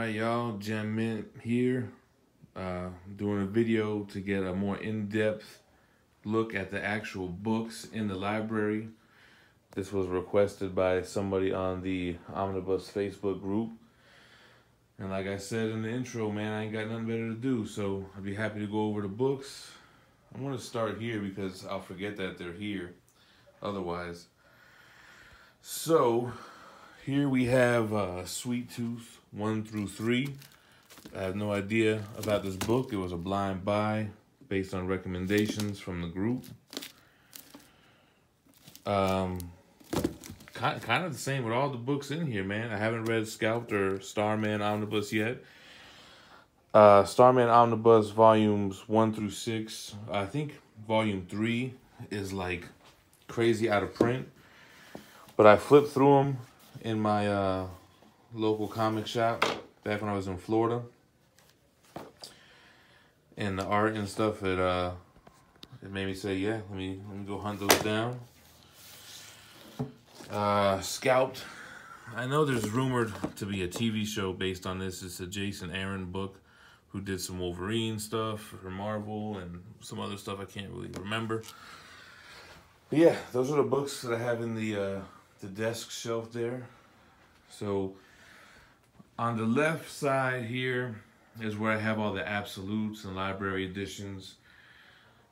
Alright y'all, Tmnt here, doing a video to get a more in-depth look at the actual books in the library. This was requested by somebody on the Omnibus Facebook group. And like I said in the intro, man, I ain't got nothing better to do, so I'd be happy to go over the books. I'm going to start here because I'll forget that they're here otherwise. So, here we have Sweet Tooth 1 through 3. I have no idea about this book. It was a blind buy based on recommendations from the group. Kind of the same with all the books in here, man. I haven't read Scalped or Starman Omnibus yet. Starman Omnibus volumes 1 through 6. I think volume 3 is like crazy out of print. But I flipped through them in my local comic shop back when I was in Florida. And the art and stuff, it made me say, yeah, let me go hunt those down. Scalped. I know there's rumored to be a TV show based on this. It's a Jason Aaron book who did some Wolverine stuff for Marvel and some other stuff I can't really remember. But yeah, those are the books that I have in the desk shelf there. So on the left side here is where I have all the absolutes and library editions,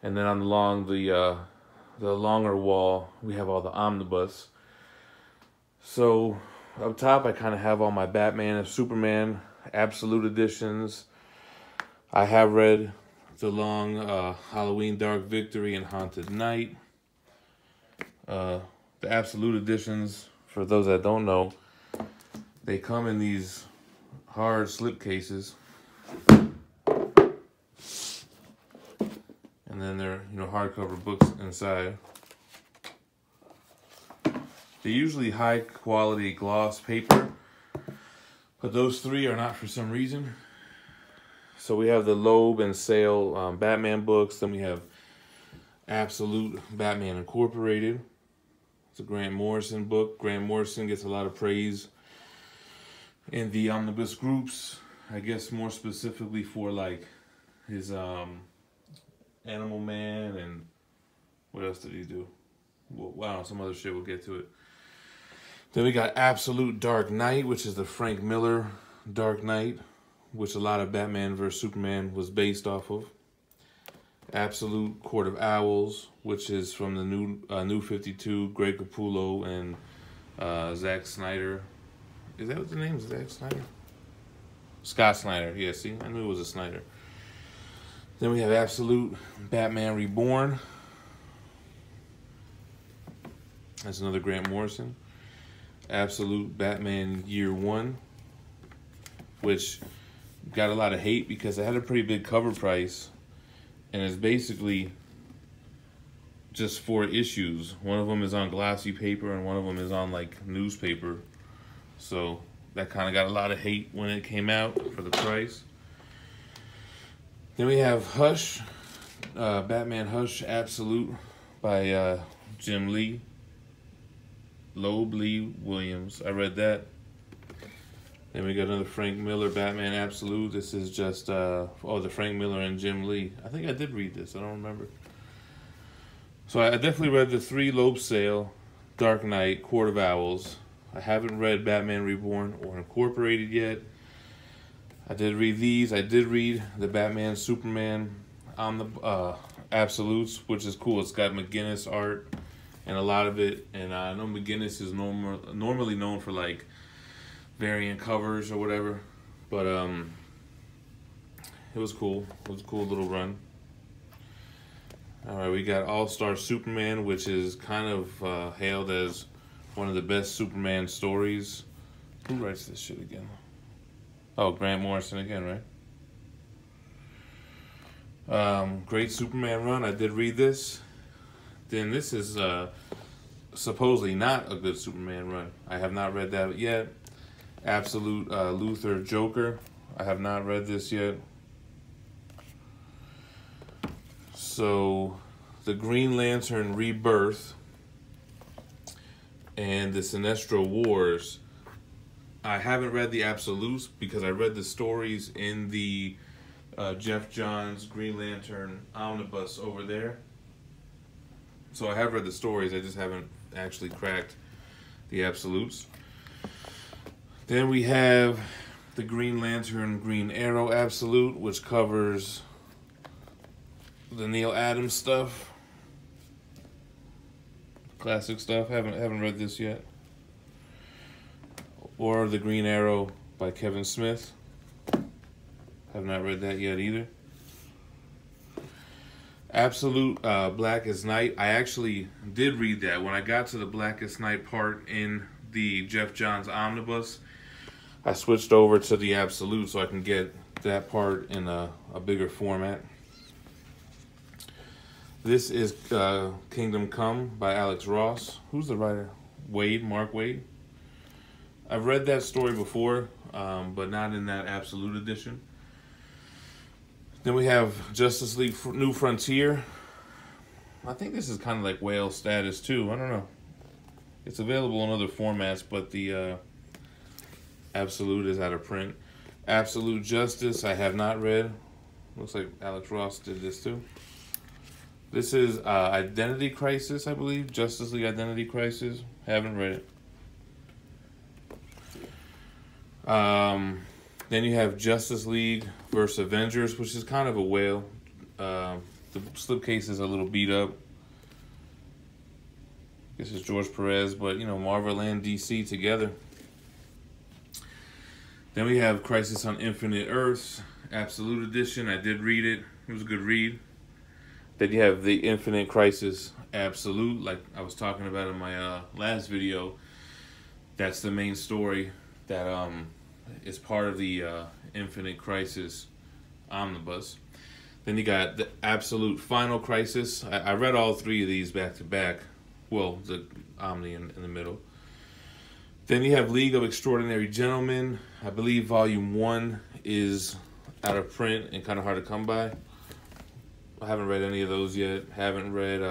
and then along the longer wall we have all the omnibus. So up top I kind of have all my Batman and Superman absolute editions. I have read the long Halloween Dark Victory and Haunted Night. The absolute editions, for those that don't know, they come in these hard slip cases, and then they're, hardcover books inside. They're usually high quality gloss paper, but those three are not for some reason. So we have the Loeb and Sale Batman books. Then we have Absolute Batman Incorporated. It's a Grant Morrison book. Grant Morrison gets a lot of praise in the omnibus groups. I guess more specifically for like his Animal Man, and what else did he do? Well, wow, some other shit, we'll get to it. Then we got Absolute Dark Knight, which is the Frank Miller Dark Knight, which a lot of Batman vs. Superman was based off of. Absolute Court of Owls, which is from the New 52, Greg Capullo and Zack Snyder. Is that what the name is? Zack Snyder? Scott Snyder. Yeah, see? I knew it was a Snyder. Then we have Absolute Batman Reborn. That's another Grant Morrison. Absolute Batman Year One, which got a lot of hate because it had a pretty big cover price. And it's basically just 4 issues. One of them is on glossy paper and one of them is on like newspaper. So that kind of got a lot of hate when it came out for the price. Then we have Hush, Batman Hush Absolute by Jim Lee. Loeb Lee Williams. I read that. Then we got another Frank Miller Batman Absolute. This is just, the Frank Miller and Jim Lee. I think I did read this. I don't remember. So I definitely read the 3 Loeb Sale, Dark Knight, Court of Owls. I haven't read Batman Reborn or Incorporated yet. I did read these. I did read the Batman Superman on the Absolutes, which is cool. It's got McGinnis art and a lot of it. And I know McGinnis is normally known for like variant covers or whatever, but it was cool. It was a cool little run. All right, we got All-Star Superman, which is kind of hailed as one of the best Superman stories. Who writes this shit again? Oh, Grant Morrison again, right? Great Superman run. I did read this. Then this is supposedly not a good Superman run. I have not read that yet. Absolute Luthor Joker. I have not read this yet. So, the Green Lantern Rebirth and the Sinestro Wars I haven't read the Absolutes because I read the stories in the Jeff Johns Green Lantern Omnibus over there. So I have read the stories, I just haven't actually cracked the Absolutes. Then we have the Green Lantern Green Arrow Absolute, which covers the Neil Adams stuff. Classic stuff. Haven't read this yet. Or the Green Arrow by Kevin Smith. Have not read that yet either. Absolute Blackest Night. I actually did read that. When I got to the Blackest Night part in the Jeff Johns Omnibus, I switched over to the Absolute so I can get that part in a bigger format. This is Kingdom Come by Alex Ross. Who's the writer? Mark Waid. I've read that story before, but not in that Absolute edition. Then we have Justice League New Frontier. I think this is kind of like whale status too. I don't know. It's available in other formats, but the Absolute is out of print. Absolute Justice, I have not read. Looks like Alex Ross did this too. This is Identity Crisis, I believe. Justice League Identity Crisis. Haven't read it. Then you have Justice League versus Avengers, which is kind of a whale. The slipcase is a little beat up. This is George Perez, but you know, Marvel and DC together. Then we have Crisis on Infinite Earths, Absolute Edition. I did read it. It was a good read. Then you have the Infinite Crisis Absolute, like I was talking about in my last video. That's the main story that is part of the Infinite Crisis Omnibus. Then you got the Absolute Final Crisis. I read all three of these back to back. Well, the Omni in the middle. Then you have League of Extraordinary Gentlemen. I believe Volume 1 is out of print and kind of hard to come by. I haven't read any of those yet. Haven't read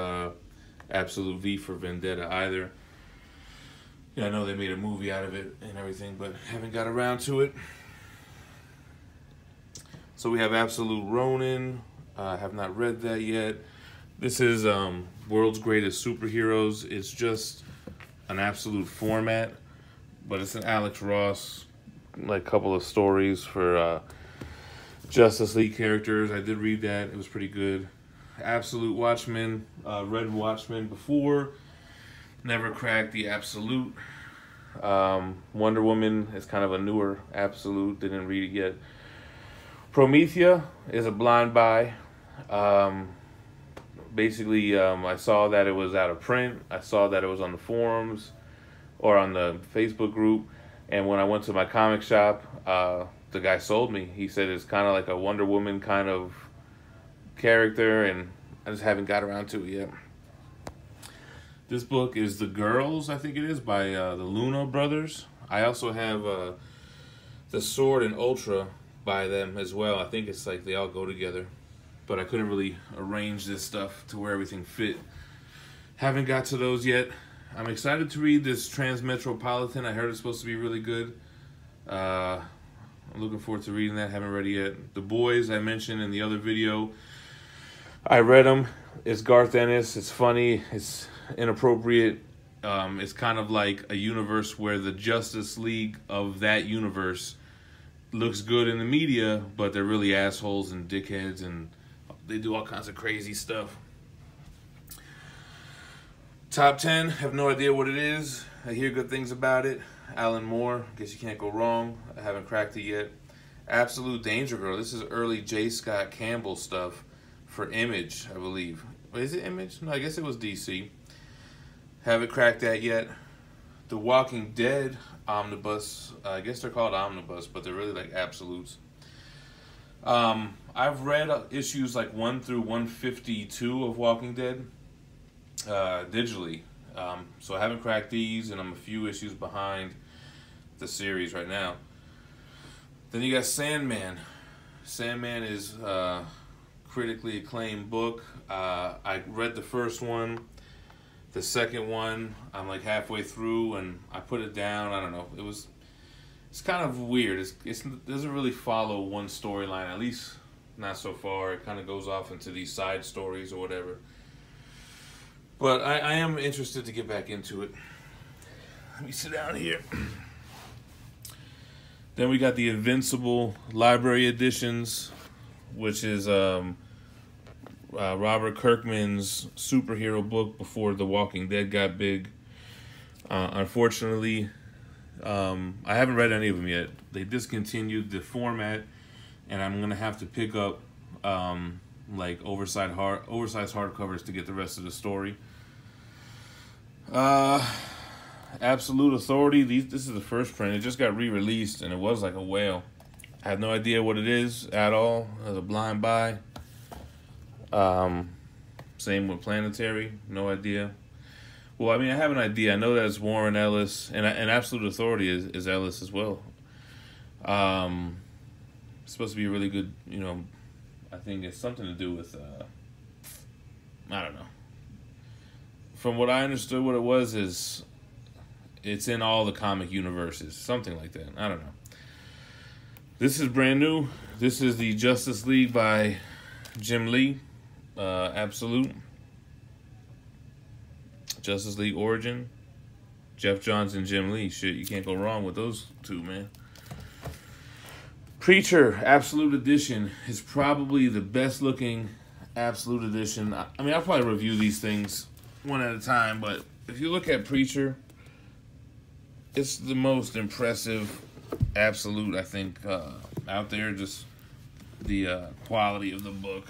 Absolute V for Vendetta either. Yeah, I know they made a movie out of it and everything, but haven't got around to it. So we have Absolute Ronan. I have not read that yet. This is World's Greatest Superheroes. It's just an Absolute format, but it's an Alex Ross, like, couple of stories for Justice League characters. I did read that. It was pretty good. Absolute Watchmen. Read Watchmen before. Never cracked the Absolute. Wonder Woman is kind of a newer Absolute. Didn't read it yet. Promethea is a blind buy. Basically, I saw that it was out of print. I saw that it was on the forums or on the Facebook group. And when I went to my comic shop, the guy sold me. He said it's kind of like a Wonder Woman kind of character, and I just haven't got around to it yet. This book is The Girls, I think it is, by the Luna brothers. I also have The Sword and Ultra by them as well. I think it's like they all go together. But I couldn't really arrange this stuff to where everything fit. Haven't got to those yet. I'm excited to read this Transmetropolitan. I heard it's supposed to be really good. I'm looking forward to reading that. Haven't read it yet. The Boys, I mentioned in the other video. I read them. It's Garth Ennis. It's funny. It's inappropriate. It's kind of like a universe where the Justice League of that universe looks good in the media, but they're really assholes and dickheads, and they do all kinds of crazy stuff. Top 10, have no idea what it is. I hear good things about it. Alan Moore, guess you can't go wrong. I haven't cracked it yet. Absolute Danger Girl. This is early J. Scott Campbell stuff for Image, I believe. Wait, is it Image? No, I guess it was DC. Haven't cracked that yet. The Walking Dead Omnibus. I guess they're called Omnibus, but they're really like Absolutes. I've read issues like 1 through 152 of Walking Dead digitally. So I haven't cracked these, and I'm a few issues behind the series right now. Then you got Sandman. Sandman is a critically acclaimed book. I read the first one. The second one, I'm like halfway through, and I put it down. I don't know. it's kind of weird. It doesn't really follow one storyline, at least not so far. It kind of goes off into these side stories or whatever. But I am interested to get back into it. Let me sit down here. Then we got the Invincible library editions, which is Robert Kirkman's superhero book before The Walking Dead got big. Unfortunately, I haven't read any of them yet. They discontinued the format, and I'm gonna have to pick up like oversized hardcovers to get the rest of the story. Absolute Authority. This is the first print. It just got re-released, and it was like a whale. I have no idea what it is at all. It was a blind buy. Same with Planetary. No idea. Well, I mean, I have an idea. I know that it's Warren Ellis, and Absolute Authority is Ellis as well. It's supposed to be a really good, you know, I think it's something to do with, I don't know. From what I understood, what it was is it's in all the comic universes, something like that. I don't know. This is brand new. This is the Justice League by Jim Lee. Absolute. Justice League Origin. Jeff Johns and Jim Lee. Shit, you can't go wrong with those two, man. Preacher Absolute Edition is probably the best looking Absolute Edition. I mean, I'll probably review these things one at a time, but if you look at Preacher, it's the most impressive Absolute, I think, out there. Just the quality of the book.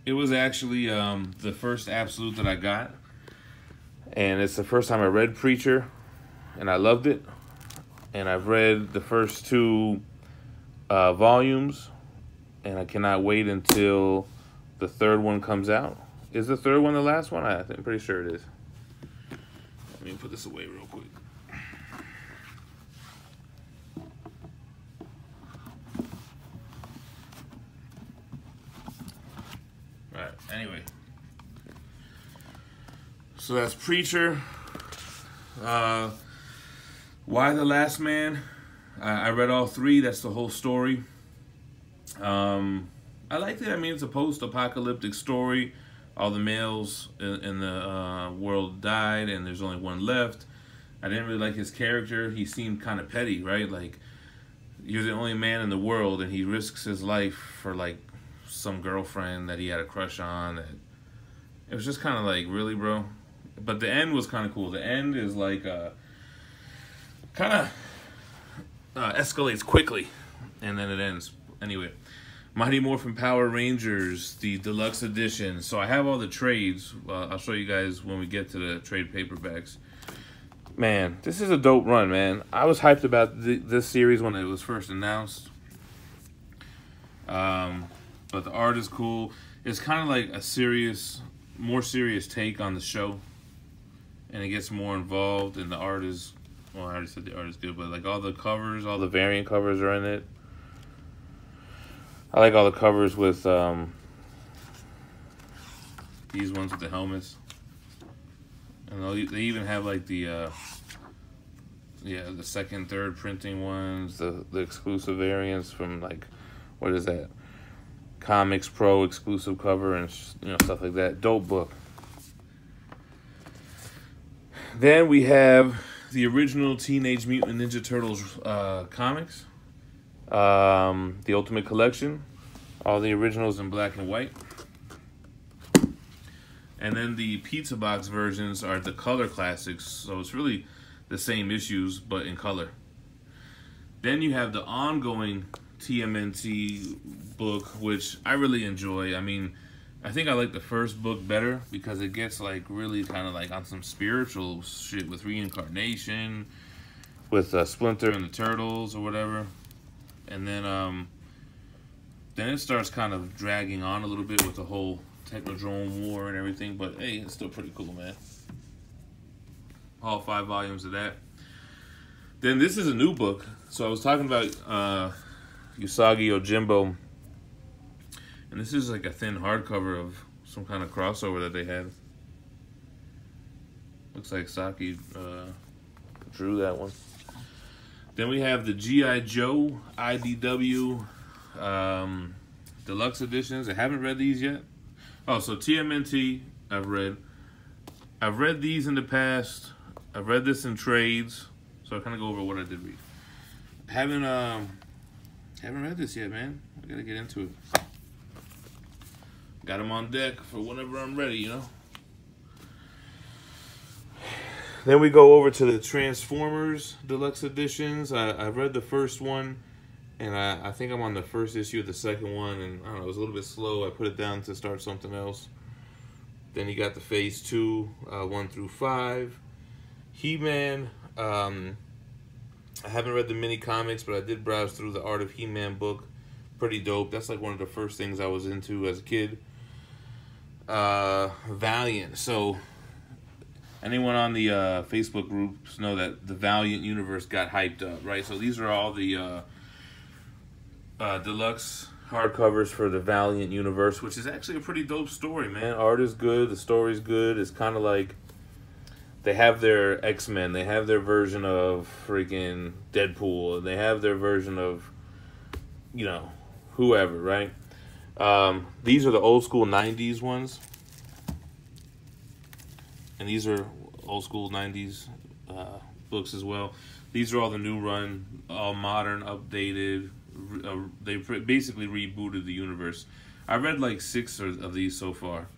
It was actually the first Absolute that I got, and it's the first time I read Preacher, and I loved it. And I've read the first two volumes, and I cannot wait until the third one comes out. Is the third one the last one? I'm pretty sure it is. Let me put this away real quick. Alright, anyway. So that's Preacher. Why the Last Man? I read all three. That's the whole story. I liked it. I mean, it's a post-apocalyptic story. All the males in the world died, and there's only one left. I didn't really like his character. He seemed kind of petty, right? Like, you're the only man in the world, and he risks his life for, like, some girlfriend that he had a crush on. It was just kind of like, really, bro? But the end was kind of cool. The end is like... kind of escalates quickly, and then it ends. Anyway, Mighty Morphin Power Rangers, the deluxe edition. So I have all the trades. I'll show you guys when we get to the trade paperbacks. Man, this is a dope run, man. I was hyped about this series when it was first announced. But the art is cool. It's kind of like a more serious take on the show. And it gets more involved, and the art is... Well, I already said the art is good, but like all the covers, all the variant covers are in it. I like all the covers with these ones with the helmets. And they even have like the second, third printing ones, the exclusive variants from like, what is that? Comics Pro exclusive cover and stuff like that. Dope book. Then we have the original Teenage Mutant Ninja Turtles comics. The Ultimate Collection. All the originals in black and white. And then the pizza box versions are the color classics. So it's really the same issues, but in color. Then you have the ongoing TMNT book, which I really enjoy. I mean, I think I like the first book better because it gets like really kind of like on some spiritual shit with reincarnation, with Splinter and the Turtles or whatever. And then it starts kind of dragging on a little bit with the whole Technodrome War and everything. But hey, it's still pretty cool, man. All 5 volumes of that. Then this is a new book. So I was talking about Usagi Yojimbo. And this is like a thin hardcover of some kind of crossover that they had. Looks like Saki drew that one. Then we have the G.I. Joe IDW Deluxe Editions. I haven't read these yet. Oh, so Tmnt I've read. I've read these in the past. I've read this in trades. So I kind of go over what I did read. Haven't read this yet, man. I gotta get into it. Got them on deck for whenever I'm ready, you know. Then we go over to the Transformers Deluxe Editions. I've read the first one, and I think I'm on the first issue of the second one, and I don't know, it was a little bit slow. I put it down to start something else. Then you got the Phase 2, 1 through 5. He-Man, I haven't read the mini comics, but I did browse through the Art of He-Man book. Pretty dope. That's like one of the first things I was into as a kid. Valiant. So anyone on the Facebook groups know that the Valiant universe got hyped up, right? So these are all the deluxe hardcovers for the Valiant universe, which is actually a pretty dope story, man. Art is good, the story's good. It's kind of like they have their X-Men, they have their version of freaking Deadpool, they have their version of, you know, whoever, right? These are the old school 90s ones. And these are old school 90s books as well. These are all the new run, all modern, updated. They basically rebooted the universe. I read like 6 of these so far.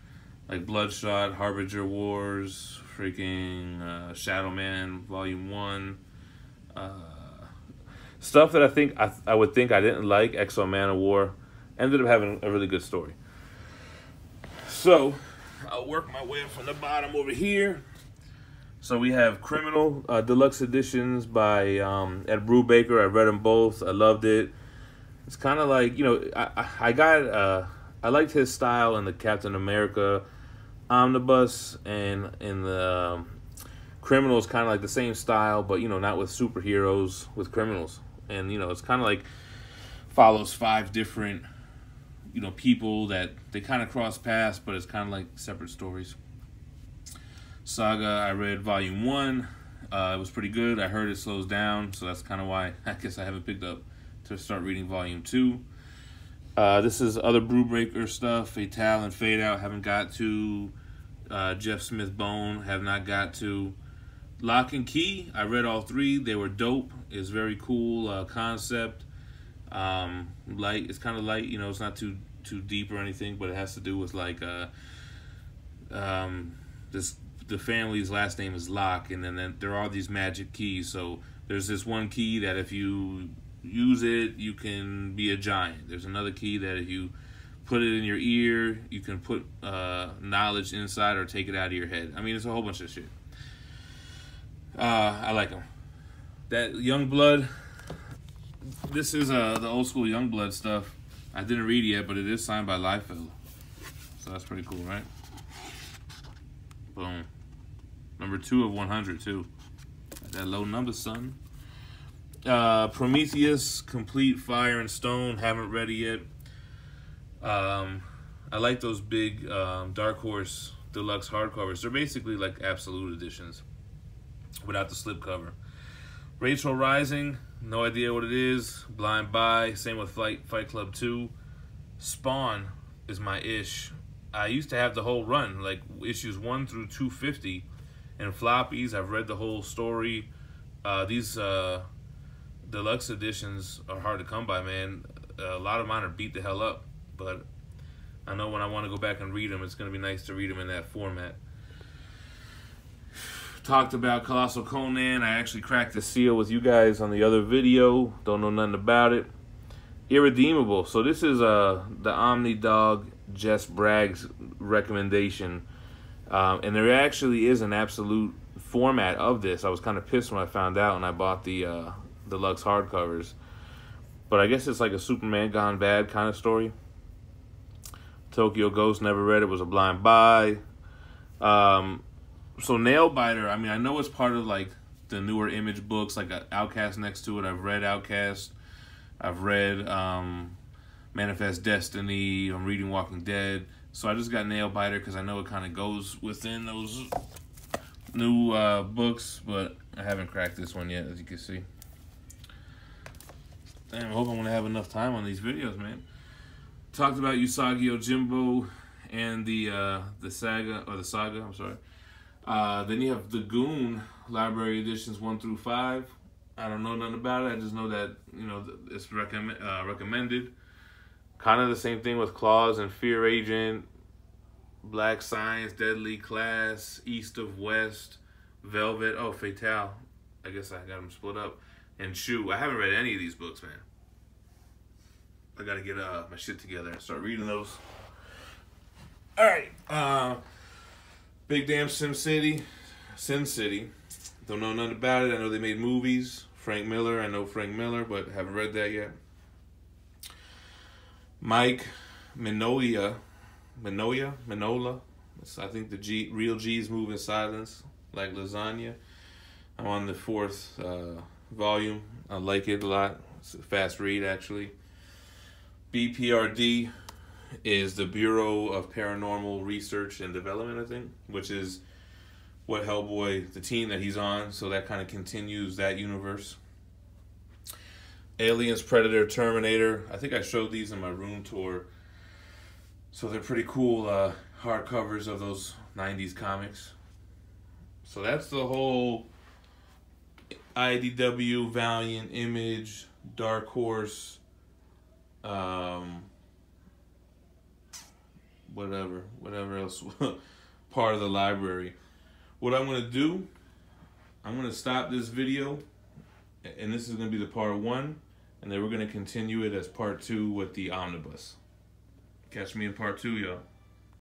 Like Bloodshot, Harbinger Wars, freaking Shadow Man, Volume 1. Stuff that I would think I didn't like, Exo Man of War, ended up having a really good story. So, I'll work my way up from the bottom over here. So we have Criminal Deluxe Editions by Ed Brubaker. I read them both. I loved it. It's kind of like, you know, I liked his style in the Captain America Omnibus, and in the Criminals, kind of like the same style, but, you know, not with superheroes, with criminals. And, you know, it's kind of like follows 5 different, you know, people that they kind of cross paths, but it's kind of like separate stories. Saga, I read Volume 1. It was pretty good. I heard it slows down, so that's kind of why I guess I haven't picked up to start reading Volume 2. This is other Brubaker stuff. Fatale and Fade Out, haven't got to. Jeff Smith Bone, have not got to. Lock and Key, I read all 3. They were dope. It's very cool concept. Light, it's kind of light, you know, it's not too deep or anything, but it has to do with like the family's last name is Locke, and then there are these magic keys. So there's this one key that if you use it, you can be a giant. There's another key that if you put it in your ear, you can put knowledge inside or take it out of your head. I mean, it's a whole bunch of shit. I like them. That Youngblood, this is the old school Youngblood stuff. I didn't read it yet, but it is signed by Liefeld. So that's pretty cool, right? Boom. Number 2 of 100, too. That low number, son. Prometheus, Complete Fire and Stone. Haven't read it yet. I like those big Dark Horse Deluxe hardcovers. They're basically like absolute editions without the slipcover. Rachel Rising, no idea what it is. Blind Buy, same with Fight Club 2. Spawn is my ish. I used to have the whole run, like issues 1 through 250 in floppies. I've read the whole story. These deluxe editions are hard to come by, man. A lot of mine are beat the hell up, but I know when I want to go back and read them, it's going to be nice to read them in that format. Talked about Colossal Conan. I actually cracked the seal with you guys on the other video. Don't know nothing about it. Irredeemable. So this is the Omni Dog Jess Bragg's recommendation. And there actually is an absolute format of this. I was kind of pissed when I found out and I bought the deluxe hardcovers. But I guess it's like a Superman Gone Bad kind of story. Tokyo Ghost, never read it, was a blind buy. So Nailbiter, I mean, I know it's part of like the newer Image books, like Outcast next to it. I've read Outcast. I've read Manifest Destiny. I'm reading Walking Dead. So I just got Nailbiter because I know it kind of goes within those new books, but I haven't cracked this one yet, as you can see. Damn, I hope I'm gonna have enough time on these videos, man. Talked about Usagi Yojimbo and the Saga, or the Saga, I'm sorry. Then you have the Goon Library Editions 1 through 5. I don't know nothing about it. I just know that, you know, it's recommended. Kind of the same thing with Claws and Fear Agent, Black Science, Deadly Class, East of West, Velvet, oh, Fatale. I guess I got them split up. And Shoe. I haven't read any of these books, man. I gotta get my shit together and start reading those. Alright. Big Damn Sin City. Don't know nothing about it. I know they made movies. Frank Miller. I know Frank Miller, but haven't read that yet. Mike Minola. I think the real G's move in silence, like lasagna. I'm on the 4th volume. I like it a lot. It's a fast read, actually. BPRD is the Bureau of Paranormal Research and Development, I think, which is what Hellboy, the team that he's on, so that kind of continues that universe. Aliens, Predator, Terminator. I think I showed these in my room tour. So they're pretty cool hardcovers of those 90s comics. So that's the whole IDW, Valiant, Image, Dark Horse, whatever else part of the library. What I'm going to do, I'm going to stop this video, and this is going to be the part 1, and then we're going to continue it as part 2 with the Omnibus. Catch me in part 2, y'all.